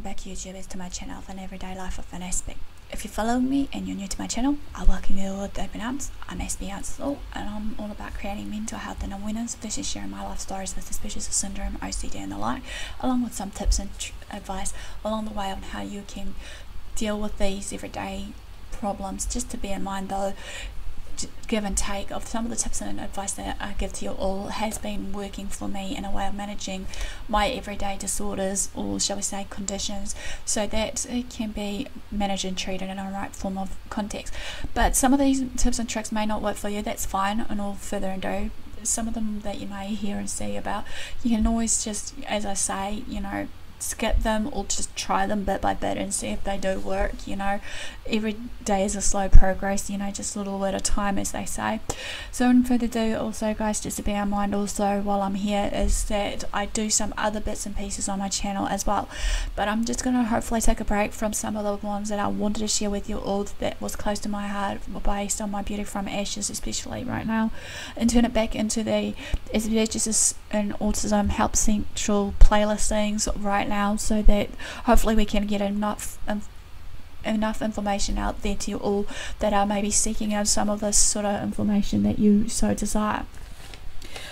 back YouTubers to my channel of an everyday life of an aspect. If you're following me and you're new to my channel, I welcome you with open arms. I'm AspieAnswersAll and I'm all about creating mental health and awareness, especially sharing my life stories with Aspergers Syndrome, OCD and the like, along with some tips and advice along the way on how you can deal with these everyday problems. Just to bear in mind though, give and take of some of the tips and advice that I give to you all has been working for me in a way of managing my everyday disorders, or shall we say conditions, so that it can be managed and treated in a right form of context. But some of these tips and tricks may not work for you. That's fine, and all further ado, some of them that you may hear and see about, you can always just, as I say, skip them or just try them bit by bit and see if they do work. Every day is a slow progress, just a little at a time, as they say. So in further ado, also guys, just to bear in mind also while I'm here, is that I do some other bits and pieces on my channel as well, but I'm just going to hopefully take a break from some of the ones that I wanted to share with you all that was close to my heart based on my Beauty from Ashes, especially right now, and turn it back into the Aspergers and Autism Help Central playlist things right now, so that hopefully we can get enough information out there to you all that are maybe seeking out some of this sort of information that you so desire.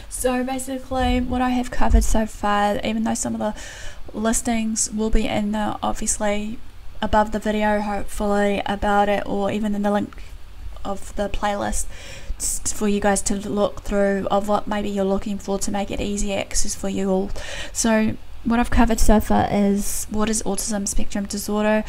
So basically what I have covered so far, even though some of the listings will be in the obviously above the video hopefully about it, or even in the link of the playlist for you guys to look through of what maybe you're looking for to make it easy access for you all. So what I've covered so far is what is autism spectrum disorder,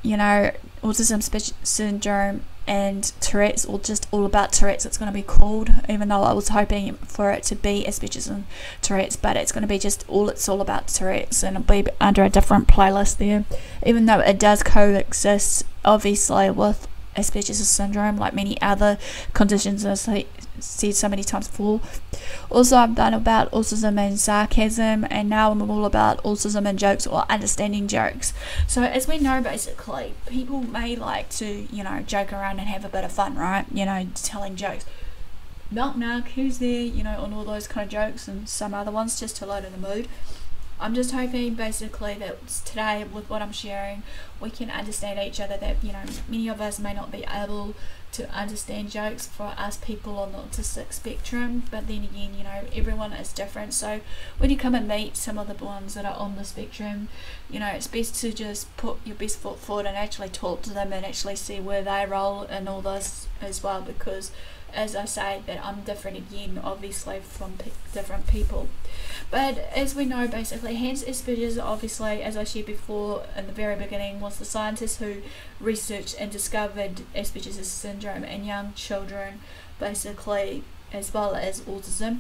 autism syndrome and Tourette's, or just all about Tourette's it's going to be called, even though I was hoping for it to be Aspergers and Tourette's, but it's going to be just it's all about Tourette's, and it'll be under a different playlist there, even though it does coexist obviously with Aspergers Syndrome like many other conditions, as I said so many times before. Also, I've done about autism and sarcasm, and now I'm all about autism and jokes, or understanding jokes. So as we know, basically people may like to joke around and have a bit of fun, right? Telling jokes, knock, who's there, and all those kind of jokes, and some other ones just to lighten the mood. I'm just hoping basically that today with what I'm sharing we can understand each other, that many of us may not be able to understand jokes for us people on the autistic spectrum, but then again everyone is different. So when you come and meet some of the ones that are on the spectrum, it's best to just put your best foot forward and actually talk to them and actually see where they roll and all this as well, because as I say that I'm different again obviously from different people. But as we know, basically Hans Asperger's, obviously as I shared before in the very beginning, was the scientist who researched and discovered Aspergers syndrome in young children basically, as well as autism.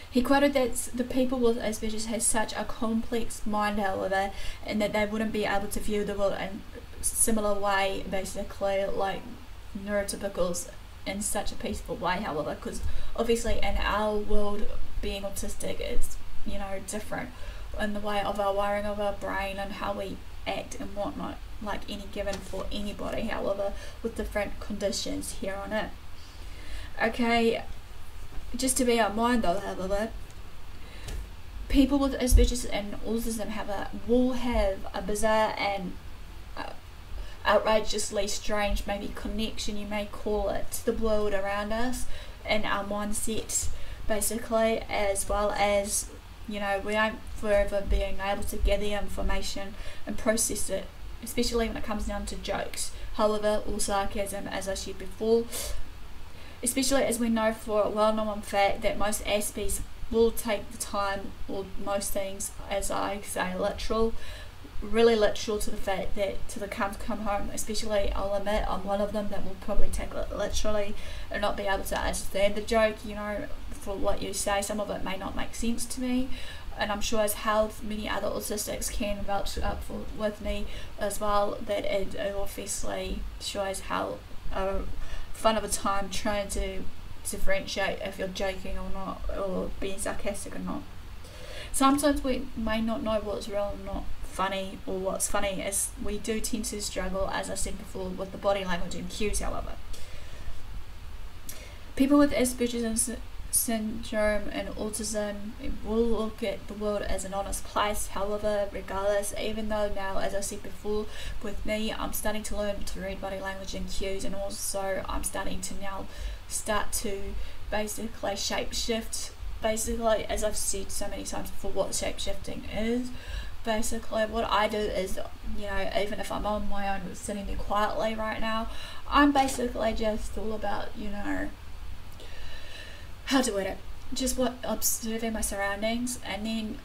He quoted that the people with Asperger's has such a complex mind, however, and that they wouldn't be able to view the world in a similar way basically like neurotypicals in such a peaceful way, however, because obviously in our world being autistic is different in the way of our wiring of our brain and how we act and whatnot, like any given for anybody, however, with different conditions here on it. Okay, just to bear in mind though, however, people with Asperger's and autism will have a bizarre and outrageously strange maybe connection, you may call it, to the world around us and our mindset basically, as well as we aren't forever being able to gather information and process it, especially when it comes down to jokes, however, or sarcasm, as I shared before, especially as we know for a well-known fact that most Aspies will take the time, or most things, as I say, really literal to the fact that to come home, especially I'll admit I'm one of them that will probably take it literally and not be able to understand the joke, for what you say. Some of it may not make sense to me, and I'm sure as how many other autistics can vouch up with me as well, that it obviously shows how fun of a time trying to differentiate if you're joking or not, or being sarcastic or not. Sometimes we may not know what's real and not funny, or what's funny, as we do tend to struggle, as I said before, with the body language and cues. However, people with Asperger's Syndrome and autism will look at the world as an honest place. However, regardless, even though now, as I said before, with me, I'm starting to learn to read body language and cues, and also I'm starting to now start to basically shape shift. Basically, as I've said so many times before, what shape shifting is. Basically, what I do is, you know, even if I'm on my own sitting there quietly right now, I'm basically just all about, you know, how to word it, just observing my surroundings, and then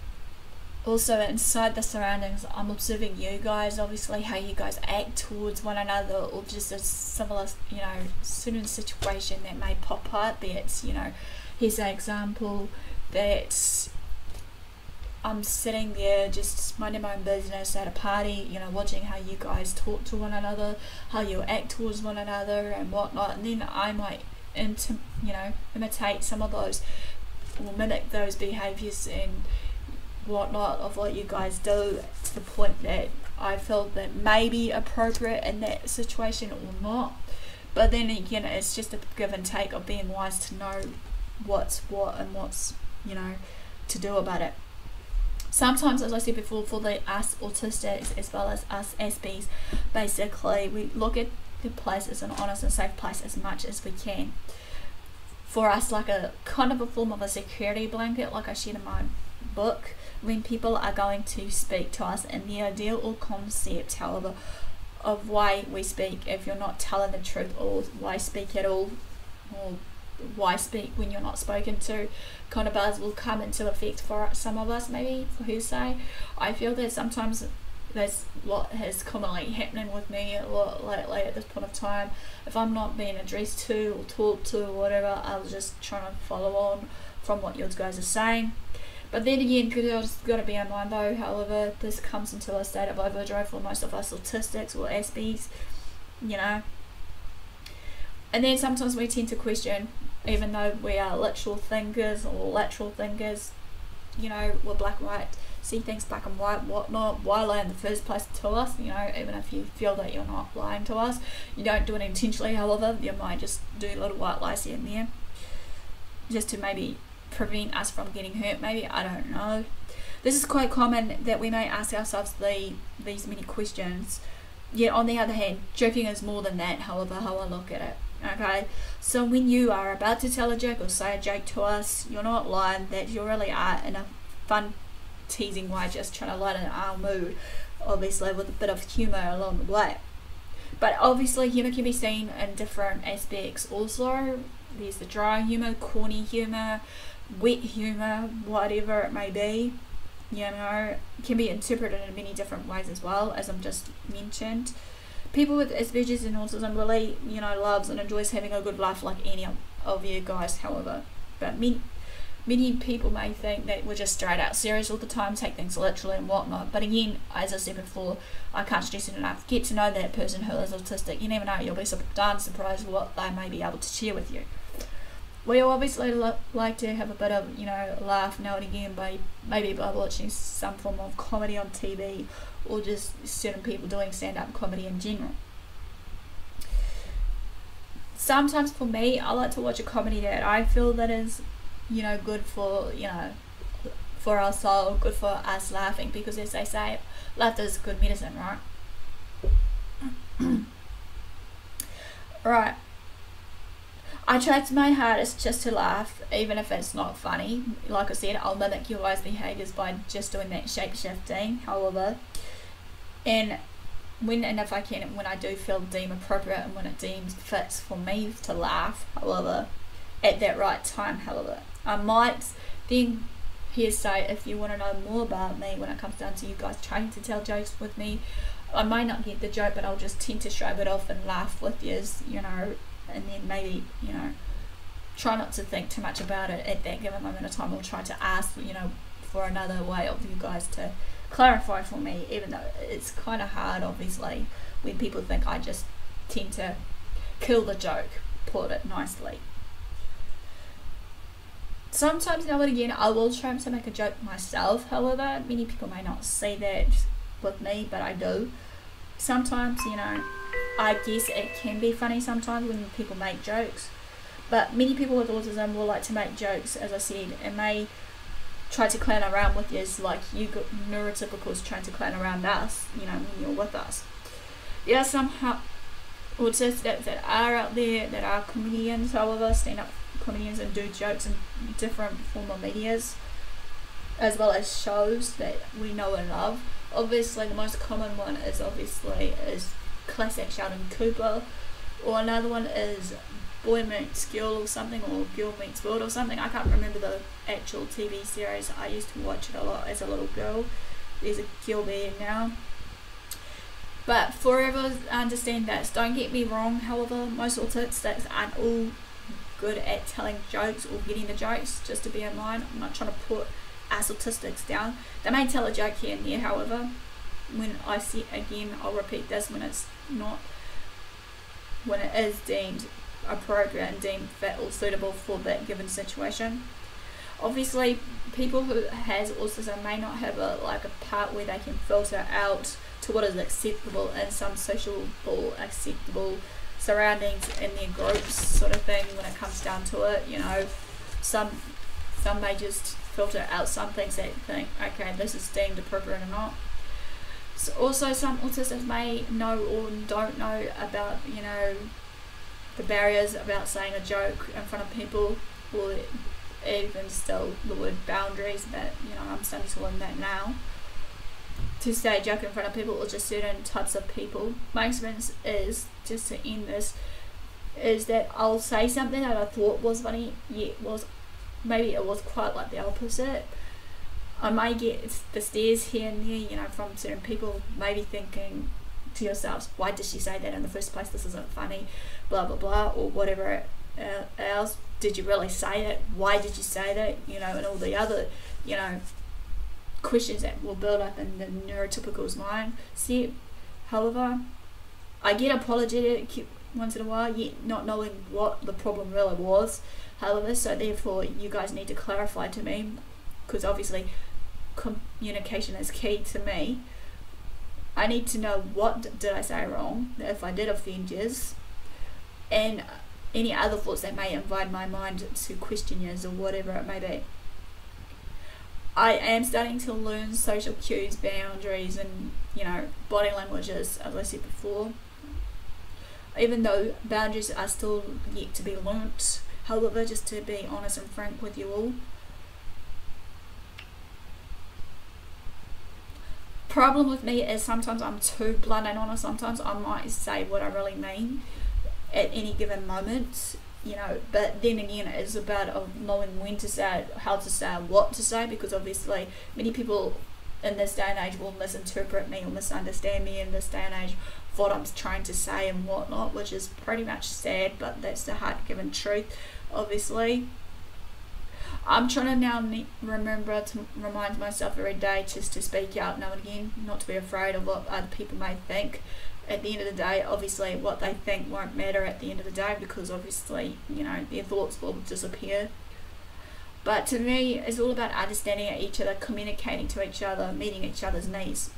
also inside the surroundings I'm observing you guys, obviously how you guys act towards one another, or just a similar, you know, certain situation that may pop up. Be it, you know, here's an example that I'm sitting there just minding my own business at a party, you know, watching how you guys talk to one another, how you act towards one another and whatnot, and then I might imitate some of those, or mimic those behaviours and whatnot of what you guys do, to the point that I feel that may be appropriate in that situation or not. But then again, it's just a give and take of being wise to know what's what and what's, you know, to do about it. Sometimes, as I said before, for us autistics as well as us Aspies, basically we look at the place as an honest and safe place as much as we can. For us, like a kind of a form of a security blanket, like I shared in my book, when people are going to speak to us, and the idea or concept, however, of why we speak, if you're not telling the truth, or why speak at all, or why speak when you're not spoken to, kind of buzz will come into effect for some of us, maybe for her say. I feel that sometimes that's what is commonly happening with me a lot lately at this point of time. If I'm not being addressed to or talked to or whatever, I was just trying to follow on from what you guys are saying. But then again, because I've just got to be in mind though, however, this comes into a state of overdrive for most of us autistics or Aspies, you know. And then sometimes we tend to question, even though we are literal thinkers or lateral thinkers, you know, we're black and white, see things black and white, whatnot, why lie in the first place to us, you know, even if you feel that you're not lying to us, you don't do it intentionally, however, you might just do little white lies here and there, just to maybe prevent us from getting hurt, maybe, I don't know. This is quite common that we may ask ourselves these many questions, yet on the other hand, joking is more than that, however, how I look at it. Okay, so when you are about to tell a joke or say a joke to us, you're not lying, that you really are in a fun, teasing way, just trying to lighten our mood, obviously with a bit of humour along the way. But obviously humour can be seen in different aspects also. There's the dry humour, corny humour, wet humour, whatever it may be, you know, can be interpreted in many different ways as well, as I've just mentioned. People with Aspergers and autism really, you know, loves and enjoys having a good laugh, like any of you guys, however. But many people may think that we're just straight out serious all the time, take things literally and whatnot. But again, as I said before, I can't stress it enough, get to know that person who is autistic. You never know, you'll be darn surprised what they may be able to share with you. We obviously like to have a bit of, you know, laugh now and again, maybe by watching some form of comedy on TV, or just certain people doing stand-up comedy in general. Sometimes for me, I like to watch a comedy that I feel that is, you know, good for, you know, for our soul, good for us laughing, because as they say, laughter is good medicine, right? Right. I try to my hardest just to laugh, even if it's not funny. Like I said, I'll mimic your guys' behaviours by just doing that shape shifting, however. And when and if I can, when I do deem appropriate and when it deems fits for me to laugh, however, at that right time, however. I might then here say, if you want to know more about me when it comes down to you guys trying to tell jokes with me, I might not get the joke, but I'll just tend to shrug it off and laugh with yous, you know, and then maybe, you know, try not to think too much about it at that given moment of time, or try to ask, you know, for another way of you guys to clarify for me, even though it's kind of hard, obviously, when people think I just tend to kill the joke, put it nicely. Sometimes now and again I will try to make a joke myself, however, many people may not see that with me, but I do. Sometimes, you know, I guess it can be funny sometimes when people make jokes, But many people with autism will like to make jokes, as I said, and may try to clown around with you, like you got neurotypicals trying to clown around us, you know, when you're with us. There are some autists that are out there that are comedians, however, stand-up comedians, and do jokes in different form of medias, as well as shows that we know and love. Obviously, the most common one is classic Sheldon Cooper, or another one is Boy Meets Girl or something, or Girl Meets World or something. I can't remember the actual TV series. I used to watch it a lot as a little girl. There's a girl there now. But forever understand that. Don't get me wrong, however, most autistics aren't all good at telling jokes or getting the jokes, just to bear in mind. I'm not trying to put us autistics down. They may tell a joke here and there, however, when I see, again, I'll repeat this, when it is deemed appropriate and deemed fit or suitable for that given situation. Obviously, people who has autism may not have a part where they can filter out to what is acceptable in some social or acceptable surroundings in their groups, sort of thing. When it comes down to it, you know, some may just filter out some things that think, okay, this is deemed appropriate or not. So also, some autistics may know or don't know about, you know, the barriers about saying a joke in front of people, or even still the word boundaries, but you know, I'm starting to learn that now, to say a joke in front of people or just certain types of people. My experience is, just to end this, is that I'll say something that I thought was funny, yet maybe it was quite like the opposite. I may get the stares here and there, you know, from certain people, maybe thinking to yourselves, why did she say that in the first place? This isn't funny, blah blah blah, or whatever else. Did you really say it? Why did you say that? You know, and all the other, you know, questions that will build up in the neurotypical's mind. See, however, I get apologetic once in a while, yet not knowing what the problem really was. However, so therefore, you guys need to clarify to me, because obviously communication is key to me. I need to know what did I say wrong, if I did offend yous, and any other thoughts that may invite my mind to question yous or whatever it may be. I am starting to learn social cues, boundaries, and, you know, body languages, as I said before, even though boundaries are still yet to be learnt. However, just to be honest and frank with you all, problem with me is sometimes I'm too blunt and honest. Sometimes I might say what I really mean at any given moment, you know, but then again, it's about knowing when to say it, how to say it, what to say, because obviously many people in this day and age will misinterpret me or misunderstand me in this day and age for what I'm trying to say and whatnot, which is pretty much sad, but that's the hard given truth. Obviously, I'm trying to now remember to remind myself every day just to speak out now and again, not to be afraid of what other people may think. At the end of the day, obviously what they think won't matter at the end of the day, because obviously, you know, their thoughts will disappear. But to me, it's all about understanding each other, communicating to each other, meeting each other's needs.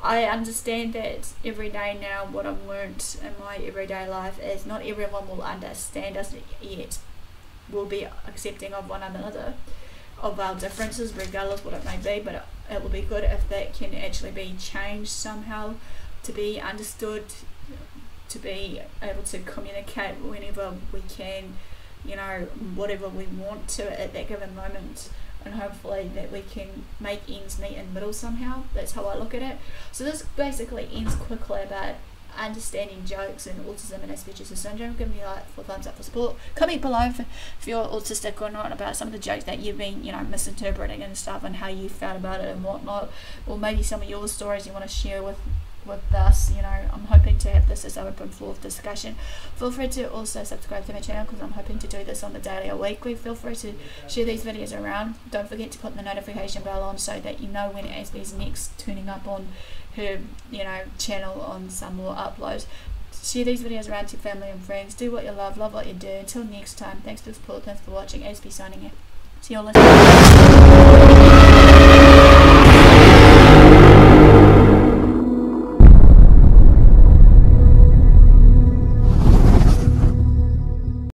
I understand that every day now, what I've learnt in my everyday life is not everyone will understand us yet, will be accepting of one another, of our differences, regardless what it may be, but it will be good if that can actually be changed somehow, to be understood, to be able to communicate whenever we can, you know, whatever we want to at that given moment, and hopefully that we can make ends meet in the middle somehow. That's how I look at it. So this basically ends quickly about understanding jokes and autism and Aspergers Syndrome. Give me a like for thumbs up for support. Comment below if you're autistic or not, about some of the jokes that you've been, you know, misinterpreting and stuff, and how you felt about it and whatnot, or maybe some of your stories you want to share with us. You know, I'm hoping to have this as an open floor of discussion. Feel free to also subscribe to my channel, because I'm hoping to do this on the daily or weekly. Feel free to share these videos around. Don't forget to put the notification bell on so that you know when Aspie's next turning up on her, you know, channel on some more uploads. Share these videos around to family and friends. Do what you love what you do. Until next time, thanks for the support, thanks for watching. Aspie signing out. See you all later.